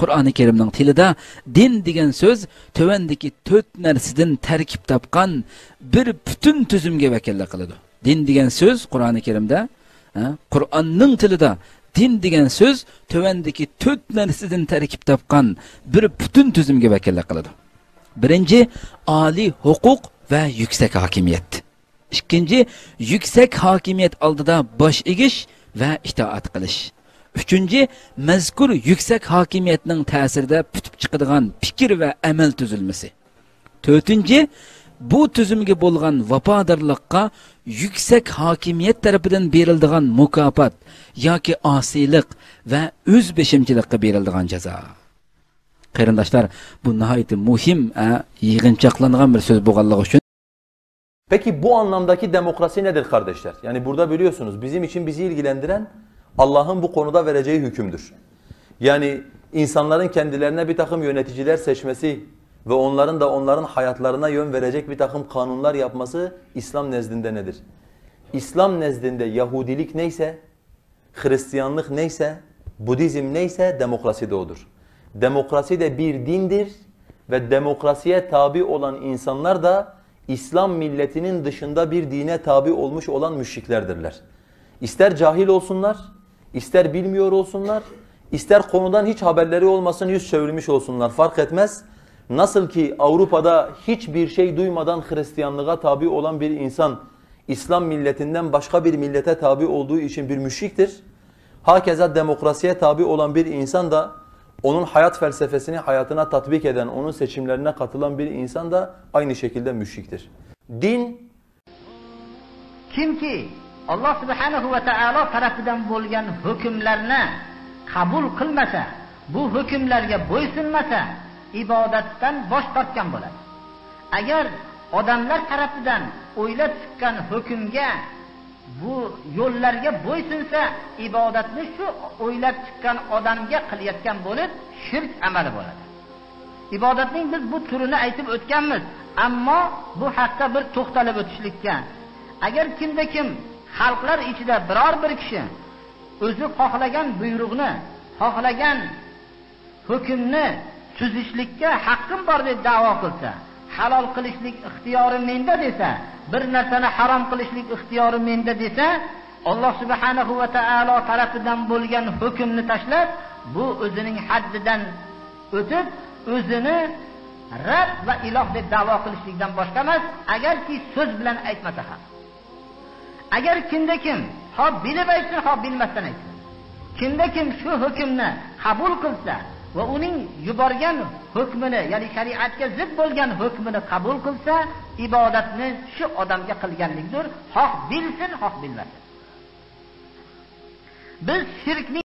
Qur'oni Karimning tilida din degan so'z tövendeki 4 narsadan tarkib topgan bir bütün tuzumga vakillik qiladi. Din degan so'z Qur'oni Karimda, Qur'onning tilida din degan so'z tövendeki 4 narsadan tarkib topgan bir bütün tuzumga vakillik qiladi. Birinci, ali hukuk ve yüksek hakimiyet. İkinci, yüksek hakimiyet aldıda baş egish ve itaat qilish. Üçüncü, mazkur yüksek hakimiyetning ta'sirida putib chiqadigan fikr ve amel tuzilmasi. Dördüncü, bu tuzumga bo'lgan vafodarlikqa yüksek hakimiyet tarafidan beriladigan mukofot yoki osiylik ve o'zbeshimchilikqa beriladigan jazo. Qarindoshlar, bu nihoyat muhim, yig'inchoqlangan bir so'z bo'lganligi uchun. Peki bu anlamdaki demokrasi nedir kardeşler? Yani burada biliyorsunuz bizim için bizi ilgilendiren Allah'ın bu konuda vereceği hükümdür. Yani insanların kendilerine bir takım yöneticiler seçmesi ve onların hayatlarına yön verecek bir takım kanunlar yapması İslam nezdinde nedir? İslam nezdinde Yahudilik neyse, Hristiyanlık neyse, Budizm neyse demokrasi de odur. Demokrasi de bir dindir ve demokrasiye tabi olan insanlar da İslam milletinin dışında bir dine tabi olmuş olan müşriklerdirler. İster cahil olsunlar, ister bilmiyor olsunlar, ister konudan hiç haberleri olmasın, yüz çevirmiş olsunlar, fark etmez. Nasıl ki Avrupa'da hiçbir şey duymadan Hristiyanlığa tabi olan bir insan, İslam milletinden başka bir millete tabi olduğu için bir müşriktir. Hakeza demokrasiye tabi olan bir insan da, onun hayat felsefesini hayatına tatbik eden, onun seçimlerine katılan bir insan da aynı şekilde müşriktir. Din, kimki Allah subhanahu ve taala tarafından bo'lgan hükümlerini kabul kılmasa, bu hükümlerge boysunmasa, ibadetten boş tortgan bo'ladi. Agar odamlar tarafından o'ylab chiqqan hükümge bu yo'llarga bo'ysunsa, ibodatni shu o'ylab chiqqan odamga qilayotgan bo'lib, shirk amali bo'ladi. Ibodatning biz bu turini aytib o'tganmiz, ammo bu haqda bir to'xtalib o'tishlikka. Agar kimda kim xalqlar ichida biror bir kishi o'zi xohlagan buyruqni, xohlagan hukmni tuzishlikka haqqim bor deb da'vo qilsa, halol qilishlik ixtiyori menda desa, bir narsani harom qilishlik ixtiyori menda desa, Alloh subhanahu va taolo tarafidan bo'lgan hukmni tashlab, bu o'zining haddidan o'tib, o'zini Rabb va iloh deb da'vo qilishlikdan boshqa emas, agarki so'z bilan aytmasa ham. Agar kimda kim xo'p bilib aytsin, xo'p bilmasdan aytsin. Kimda kim shu hukmni qabul qilsa va uning yuborgan hukmini, ya'ni shariatga zid bo'lgan hukmini qabul qilsa, ibodatni shu odamga qilganlikdir, xoh bilsin, xoh bilmasin. Biz shirkni